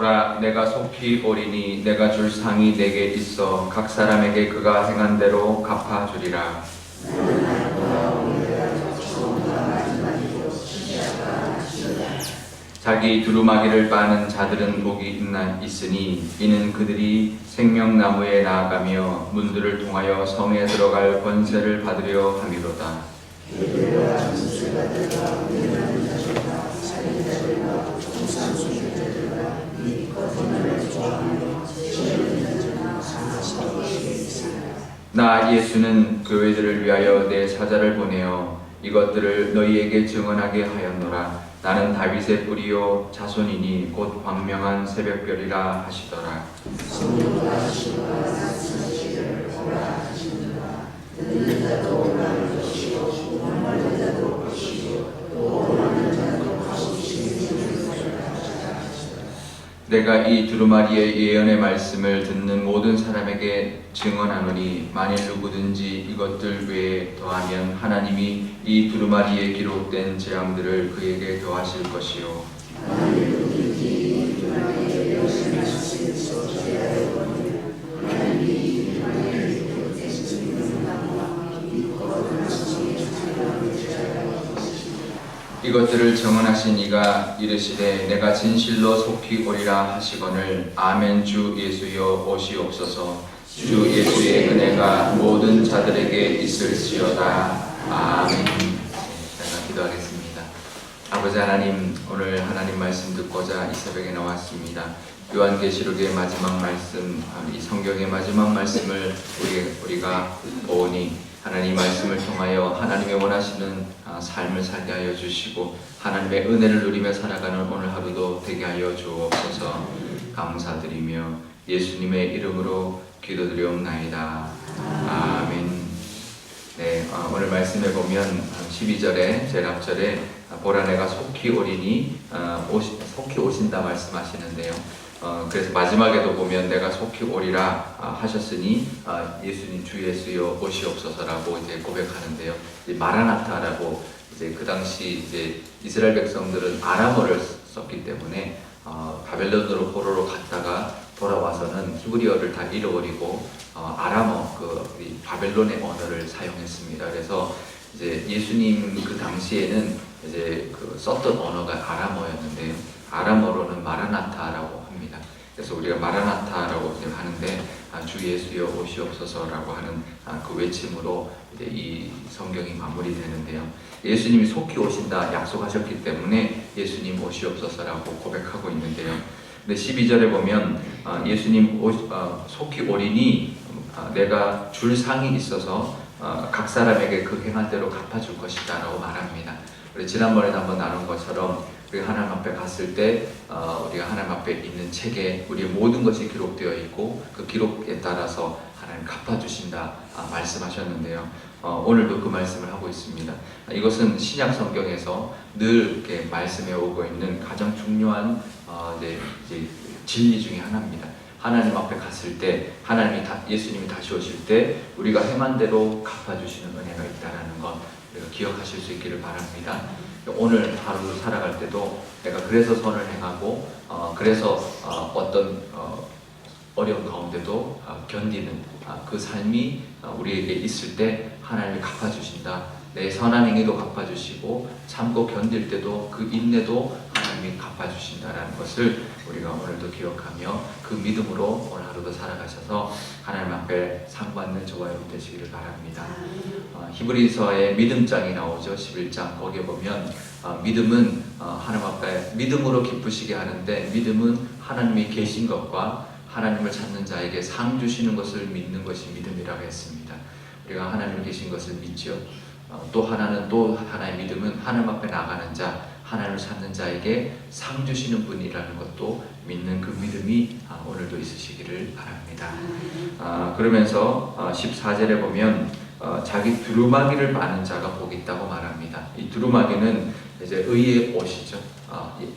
보라, 내가 속히 오리니 내가 줄 상이 내게 있어 각 사람에게 그가 행한 대로 갚아주리라. 자기 두루마기를 빠는 자들은 복이 있으니 이는 그들이 생명나무에 나아가며 문들을 통하여 성에 들어갈 권세를 받으려 함이로다. 나 예수는 교회들을 위하여 내 사자를 보내어 이것들을 너희에게 증언하게 하였노라. 나는 다윗의 뿌리요 자손이니 곧 광명한 새벽별이라 하시더라. 내가 이 두루마리의 예언의 말씀을 듣는 모든 사람에게 증언하노니 만일 누구든지 이것들 외에 더하면 하나님이 이 두루마리에 기록된 재앙들을 그에게 더하실 것이요 이것들을 정언하신 이가 이르시되 내가 진실로 속히 오리라 하시거늘 아멘. 주 예수여 오시옵소서. 주 예수의 은혜가 모든 자들에게 있을지어다. 아멘. 제가 기도하겠습니다. 아버지 하나님, 오늘 하나님 말씀 듣고자 이 새벽에 나왔습니다. 요한계시록의 마지막 말씀, 이 성경의 마지막 말씀을 우리가 보니 하나님 말씀을 통하여 하나님의 원하시는 삶을 살게 하여 주시고 하나님의 은혜를 누리며 살아가는 오늘 하루도 되게 하여 주옵소서. 감사드리며 예수님의 이름으로 기도드리옵나이다. 아멘. 네, 오늘 말씀에 보면 12절에 제일 앞절에 보라 내가 속히 오리니 속히 오신다 말씀하시는데요. 그래서 마지막에도 보면 내가 속히 오리라 하셨으니 예수님 주 예수여 오시옵소서라고 이제 고백하는데요. 이제 마라나타라고 이제 그 당시 이제 이스라엘 백성들은 아람어를 썼기 때문에 바벨론으로 포로로 갔다가 돌아와서는 히브리어를 다 잃어버리고 아람어 그 바벨론의 언어를 사용했습니다. 그래서 이제 예수님 그 당시에는 이제 그 썼던 언어가 아람어였는데요. 아람어로는 마라나타라고 합니다. 그래서 우리가 마라나타라고 하는데 주 예수여 오시옵소서라고 하는 그 외침으로 이제 이 성경이 마무리되는데요. 예수님이 속히 오신다 약속하셨기 때문에 예수님 오시옵소서라고 고백하고 있는데요. 근데 12절에 보면 예수님 속히 오리니 내가 줄 상이 있어서 각 사람에게 그 행한 대로 갚아줄 것이다 라고 말합니다. 우리 지난번에도 한번 나눈 것처럼 우리가 하나님 앞에 갔을 때 우리가 하나님 앞에 있는 책에 우리의 모든 것이 기록되어 있고 그 기록에 따라서 하나님 갚아주신다 말씀하셨는데요. 오늘도 그 말씀을 하고 있습니다. 이것은 신약 성경에서 늘 이렇게 말씀해 오고 있는 가장 중요한 이제 진리 중에 하나입니다. 하나님 앞에 갔을 때 예수님이 다시 오실 때 우리가 행한 대로 갚아주시는 은혜가 있다는 것 우리가 기억하실 수 있기를 바랍니다. 오늘 하루 살아갈 때도 내가 그래서 선을 행하고 그래서 어떤 어려운 가운데도 견디는 그 삶이 우리에게 있을 때 하나님이 갚아주신다. 내 선한 행위도 갚아주시고 참고 견딜 때도 그 인내도 하나님이 갚아주신다라는 것을 우리가 오늘도 기억하며 그 믿음으로 오늘 하루도 살아가셔서 하나님 앞에 상 받는 저와 여러분 되시기를 바랍니다. 히브리서의 믿음장이 나오죠. 11장 거기에 보면 믿음은 하나님 앞에 믿음으로 기쁘시게 하는데 믿음은 하나님이 계신 것과 하나님을 찾는 자에게 상 주시는 것을 믿는 것이 믿음이라고 했습니다. 우리가 하나님이 계신 것을 믿죠. 또 하나의 믿음은 하나님 앞에 나가는 자, 하나님을 찾는 자에게 상 주시는 분이라는 것도 믿는 그 믿음이 오늘도 있으시기를 바랍니다. 그러면서 14절에 보면 자기 두루마기를 빠는 자가 복이 있다고 말합니다. 이 두루마기는 이제 의의 옷이죠.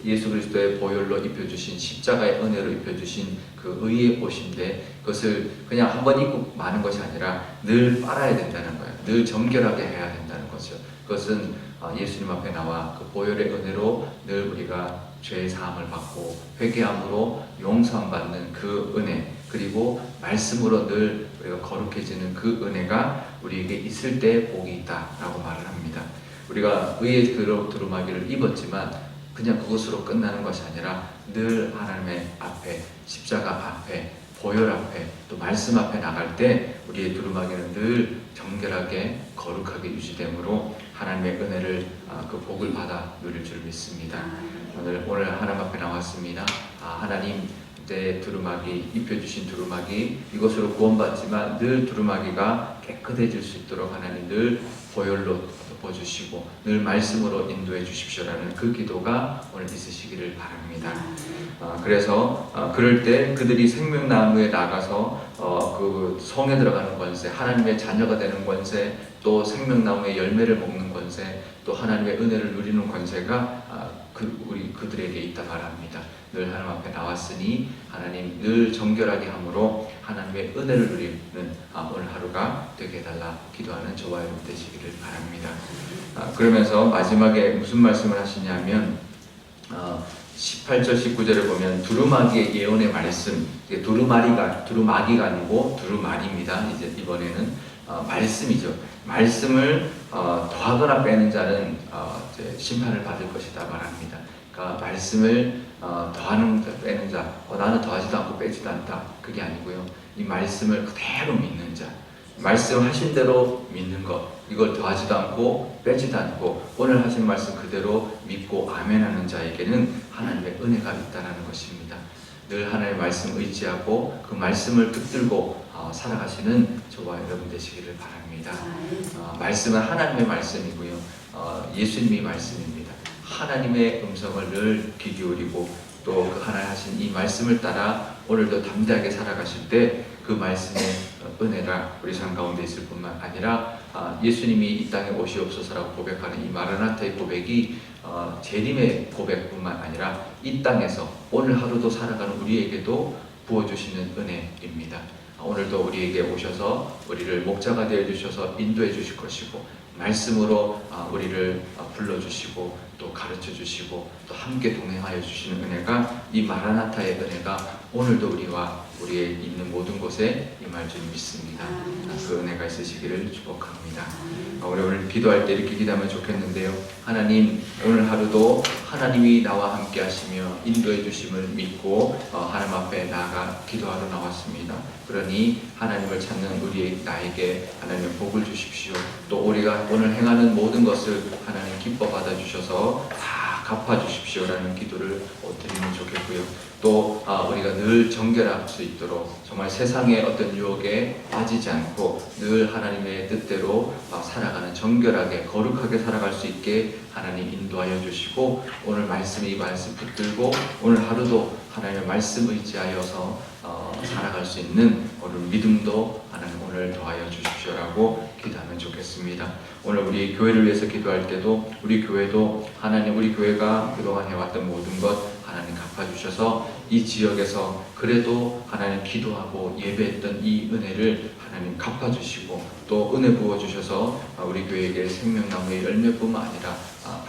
예수 그리스도의 보혈로 입혀주신 십자가의 은혜로 입혀주신 그 의의 옷인데 그것을 그냥 한번 입고 마는 것이 아니라 늘 빨아야 된다는 거예요. 늘 정결하게 해야 된다는 거죠. 그것은 예수님 앞에 나와 그 보혈의 은혜로 늘 우리가 죄의 사함을 받고 회개함으로 용서함 받는 그 은혜, 그리고 말씀으로 늘 우리가 거룩해지는 그 은혜가 우리에게 있을 때 복이 있다라고 말을 합니다. 우리가 의의 두루마기를 입었지만 그냥 그것으로 끝나는 것이 아니라 늘 하나님의 앞에, 십자가 앞에, 보혈 앞에, 또 말씀 앞에 나갈 때 우리의 두루마기는 늘 정결하게 거룩하게 유지되므로 하나님의 은혜를, 그 복을 받아 누릴 줄 믿습니다. 오늘 하나님 앞에 나왔습니다. 하나님 내 두루마기, 입혀주신 두루마기, 이것으로 구원받지만 늘 두루마기가 깨끗해질 수 있도록 하나님 늘 보혈로 덮어주시고 늘 말씀으로 인도해 주십시오라는 그 기도가 오늘 있으시기를 바랍니다. 그래서 그럴 때 그들이 생명나무에 나가서 그 성에 들어가는 권세, 하나님의 자녀가 되는 권세, 또 생명나무의 열매를 먹는 권세, 또 하나님의 은혜를 누리는 권세가 그들에게 있다 말합니다. 늘 하나님 앞에 나왔으니 하나님 늘 정결하게 함으로 하나님의 은혜를 누리는 오늘 하루가 되게 해달라 기도하는 저와 여러분 되시기를 바랍니다. 그러면서 마지막에 무슨 말씀을 하시냐면 18절 19절을 보면 두루마기의 예언의 말씀, 두루마기가 아니고 두루마리입니다. 이제 이번에는 말씀이죠. 말씀을 더하거나 빼는 자는 이제 심판을 받을 것이다 말합니다. 그러니까 말씀을 빼는 자, 나는 더하지도 않고 빼지도 않다, 그게 아니고요. 이 말씀을 그대로 믿는 자, 말씀하신 대로 믿는 것, 이걸 더하지도 않고 빼지도 않고 오늘 하신 말씀 그대로 믿고 아멘하는 자에게는 하나님의 은혜가 있다는 것입니다. 늘 하나님의 말씀 의지하고 그 말씀을 붙들고 살아가시는 저와 여러분 되시기를 바랍니다. 말씀은 하나님의 말씀이고요. 예수님이 말씀입니다. 하나님의 음성을 늘 귀 기울이고 또 그 하나님 하신 이 말씀을 따라 오늘도 담대하게 살아가실 때 그 말씀의 은혜가 우리 삶 가운데 있을 뿐만 아니라 예수님이 이 땅에 오시옵소서라고 고백하는 이 마라나타의 고백이 재림의 고백뿐만 아니라 이 땅에서 오늘 하루도 살아가는 우리에게도 부어주시는 은혜입니다. 오늘도 우리에게 오셔서 우리를 목자가 되어주셔서 인도해 주실 것이고 말씀으로 우리를 불러주시고 또 가르쳐주시고 또 함께 동행하여 주시는 은혜가, 이 마라나타의 은혜가 오늘도 우리와 우리의 있는 모든 곳에 임할 줄 믿습니다. 그 은혜가 있으시기를 축복합니다. 우리 오늘 기도할 때 이렇게 기도하면 좋겠는데요. 하나님, 오늘 하루도 하나님이 나와 함께 하시며 인도해 주심을 믿고 하나님 앞에 나아가 기도하러 나왔습니다. 그러니 하나님을 찾는 나에게 하나님의 복을 주십시오. 또 우리가 오늘 행하는 모든 것을 하나님 기뻐 받아주셔서 다 갚아주십시오라는 기도를 드리면 좋겠고요. 또 우리가 늘 정결할 수 있도록 정말 세상의 어떤 유혹에 빠지지 않고 늘 하나님의 뜻대로 살아가는, 정결하게 거룩하게 살아갈 수 있게 하나님 인도하여 주시고, 오늘 이 말씀 붙들고 오늘 하루도 하나님의 말씀 의지하여서 살아갈 수 있는 오늘 믿음도 하나님 오늘 더하여 주십시오라고 기도하면 좋겠습니다. 오늘 우리 교회를 위해서 기도할 때도 우리 교회도 하나님, 우리 교회가 그동안 해왔던 모든 것 하나님 갚아주셔서 이 지역에서 그래도 하나님 기도하고 예배했던 이 은혜를 하나님 갚아주시고 또 은혜 부어주셔서 우리 교회에게 생명나무의 열매뿐만 아니라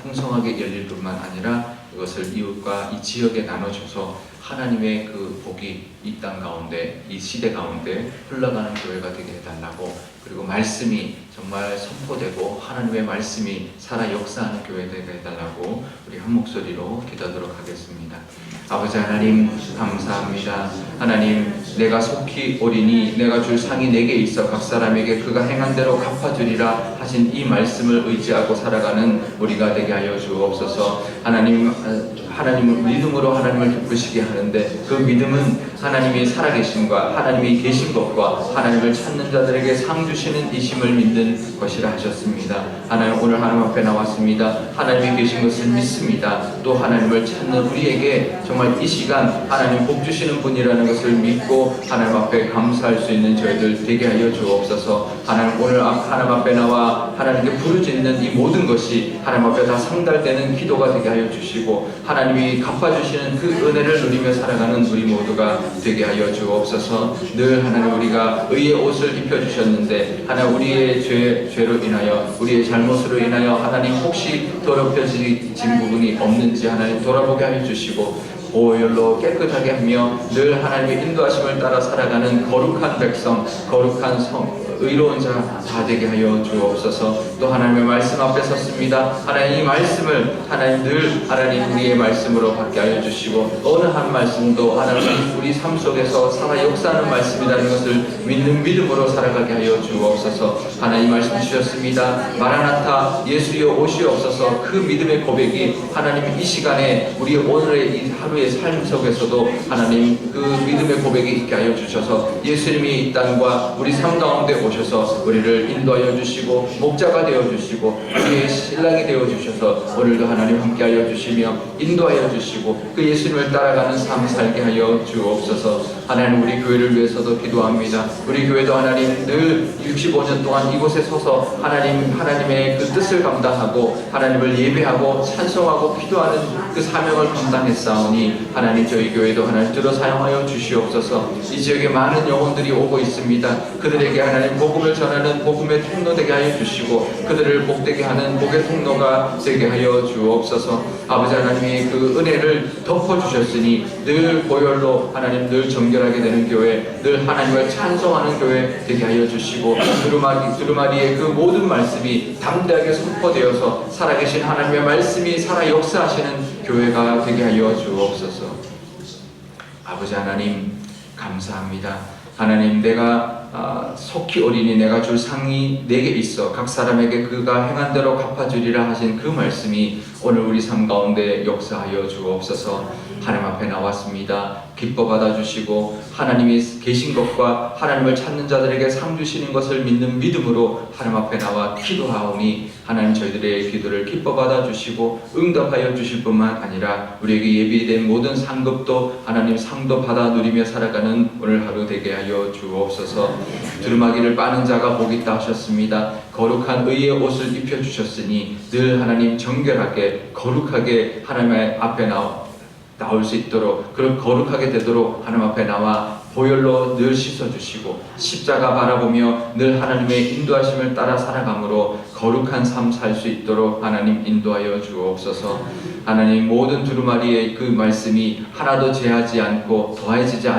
풍성하게 열릴 뿐만 아니라 이것을 이웃과 이 지역에 나눠줘서 하나님의 그 복이 이 땅 가운데, 이 시대 가운데 흘러가는 교회가 되게 해달라고, 그리고 말씀이 정말 선포되고 하나님의 말씀이 살아 역사하는 교회 되게 해달라고 우리 한 목소리로 기도하도록 하겠습니다. 아버지 하나님, 감사합니다. 하나님, 내가 속히 오리니 내가 줄 상이 내게 있어 각 사람에게 그가 행한 대로 갚아주리라 하신 이 말씀을 의지하고 살아가는 우리가 되게 하여 주옵소서. 하나님을 믿음으로 하나님을 기쁘시게 하는데, 그 믿음은 하나님이 살아계심과 하나님이 계신 것과 하나님을 찾는 자들에게 상 주시는 이심을 믿는 것이라 하셨습니다. 하나님, 오늘 하나님 앞에 나왔습니다. 하나님이 계신 것을 믿습니다. 또 하나님을 찾는 우리에게 정말 이 시간 하나님 복 주시는 분이라는 것을 믿고 하나님 앞에 감사할 수 있는 저희들 되게 하여 주옵소서. 하나님, 오늘 하나님 앞에 나와 하나님께 부르짖는 이 모든 것이 하나님 앞에 다 상달되는 기도가 되게 하여 주시고, 하나님이 갚아주시는 그 은혜를 누리며 살아가는 우리 모두가 되게 하여 주옵소서. 늘 하나님, 우리가 의의 옷을 입혀주셨는데 하나님, 우리의 죄로 인하여, 우리의 잘못으로 인하여 하나님 혹시 더럽혀진 부분이 없는 있는지 하나님 돌아보게 하여 주시고 보혈로 깨끗하게 하며 늘 하나님의 인도하심을 따라 살아가는 거룩한 백성, 거룩한 의로운 자 다 되게 하여 주옵소서. 또 하나님의 말씀 앞에 섰습니다. 하나님 이 말씀을 하나님 늘 하나님 우리의 말씀으로 받게 하여 주시고 어느 한 말씀도 하나님 우리 삶 속에서 살아 역사하는 말씀이라는 것을 믿는 믿음으로 살아가게 하여 주옵소서. 하나님 말씀 주셨습니다. 마라나타 예수여 오시옵소서. 그 믿음의 고백이 하나님 이 시간에 우리 오늘의 이 하루의 삶 속에서도 하나님 그 믿음의 고백이 있게 하여 주셔서 예수님이 이 땅과 우리 삶 가운데 오셔서 우리를 인도하여 주시고 목자가 되어 주시고 우리의 신랑이 되어 주셔서 오늘도 하나님 함께하여 주시며 인도하여 주시고 그 예수님을 따라가는 삶 살게 하여 주옵소서. 하나님 우리 교회를 위해서도 기도합니다. 우리 교회도 하나님 늘 65년 동안 이곳에 서서 하나님의 그 뜻을 감당하고 하나님을 예배하고 찬송하고 기도하는 그 사명을 감당했사오니 하나님 저희 교회도 하나님 들어 사용하여 주시옵소서. 이 지역에 많은 영혼들이 오고 있습니다. 그들에게 하나님 복음을 전하는 복음의 통로 되게 하여 주시고 그들을 복되게 하는 복의 통로가 되게 하여 주옵소서. 아버지 하나님이 그 은혜를 덮어주셨으니 늘 보혈로 하나님 늘 정결하게 되는 교회, 늘 하나님을 찬송하는 교회 되게 하여 주시고 두루마리의 그 모든 말씀이 담대하게 선포되어서 살아계신 하나님의 말씀이 살아 역사하시는 교회가 되게 하여 주옵소서. 아버지 하나님 감사합니다. 하나님 내가 속히 오리니 내가 줄 상이 내게 있어 각 사람에게 그가 행한 대로 갚아주리라 하신 그 말씀이 오늘 우리 삶 가운데 역사하여 주옵소서. 하나님 앞에 나왔습니다. 기뻐 받아주시고 하나님이 계신 것과 하나님을 찾는 자들에게 상 주시는 것을 믿는 믿음으로 하나님 앞에 나와 기도하오니 하나님 저희들의 기도를 기뻐 받아주시고 응답하여 주실 뿐만 아니라 우리에게 예비된 모든 상급도 하나님 상도 받아 누리며 살아가는 오늘 하루 되게 하여 주옵소서. 두루마기를 빠는 자가 복이 있다 하셨습니다. 거룩한 의의 옷을 입혀주셨으니 늘 하나님 정결하게 거룩하게 하나님 앞에 나올 수 있도록 그런 거룩하게 되도록 하나님 앞에 나와 보혈로 늘 씻어주시고 십자가 바라보며 늘 하나님의 인도하심을 따라 살아감으로 거룩한 삶 살 수 있도록 하나님 인도하여 주옵소서. 하나님 모든 두루마리의 그 말씀이 하나도 제하지 않고 더해지지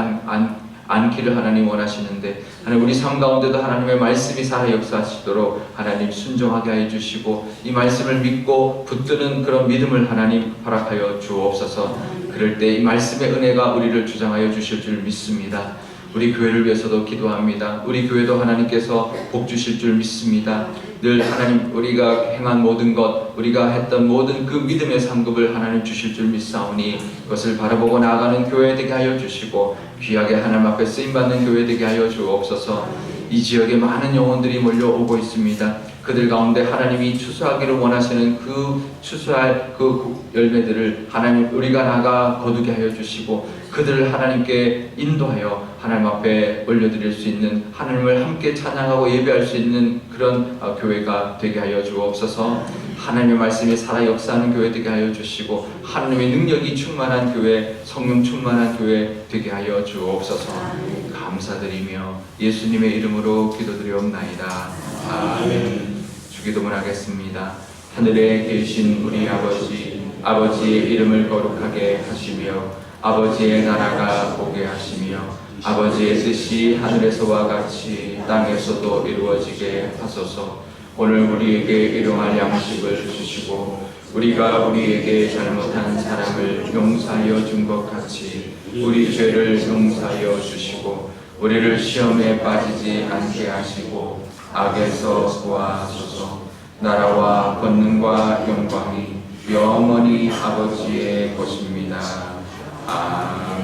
않기를 하나님 원하시는데 하나님 우리 삶 가운데도 하나님의 말씀이 살아 역사하시도록 하나님 순종하게 해주시고 이 말씀을 믿고 붙드는 그런 믿음을 하나님 허락하여 주옵소서. 그럴 때 이 말씀의 은혜가 우리를 주장하여 주실 줄 믿습니다. 우리 교회를 위해서도 기도합니다. 우리 교회도 하나님께서 복 주실 줄 믿습니다. 늘 하나님 우리가 행한 모든 것, 우리가 했던 모든 그 믿음의 상급을 하나님 주실 줄 믿사오니 그것을 바라보고 나아가는 교회 되게 하여 주시고 귀하게 하나님 앞에 쓰임받는 교회 되게 하여 주옵소서. 이 지역에 많은 영혼들이 몰려오고 있습니다. 그들 가운데 하나님이 추수하기를 원하시는 그 추수할 그 열매들을 하나님 우리가 나가 거두게 하여 주시고 그들을 하나님께 인도하여 하나님 앞에 올려드릴 수 있는 하나님을 함께 찬양하고 예배할 수 있는 그런 교회가 되게 하여 주옵소서. 하나님의 말씀이 살아 역사하는 교회 되게 하여 주시고 하나님의 능력이 충만한 교회, 성령 충만한 교회 되게 하여 주옵소서. 감사드리며 예수님의 이름으로 기도드리옵나이다. 아멘. 주기도문 하겠습니다. 하늘에 계신 우리 아버지의 이름을 거룩하게 하시며 아버지의 나라가 오게 하시며 아버지의 뜻이 하늘에서와 같이 땅에서도 이루어지게 하소서. 오늘 우리에게 일용할 양식을 주시고 우리가 우리에게 잘못한 사람을 용서하여 준 것 같이 우리 죄를 용서하여 주시고 우리를 시험에 빠지지 않게 하시고 악에서 구하소서. 나라와 권능과 영광이 영원히 아버지의 것입니다. 아멘.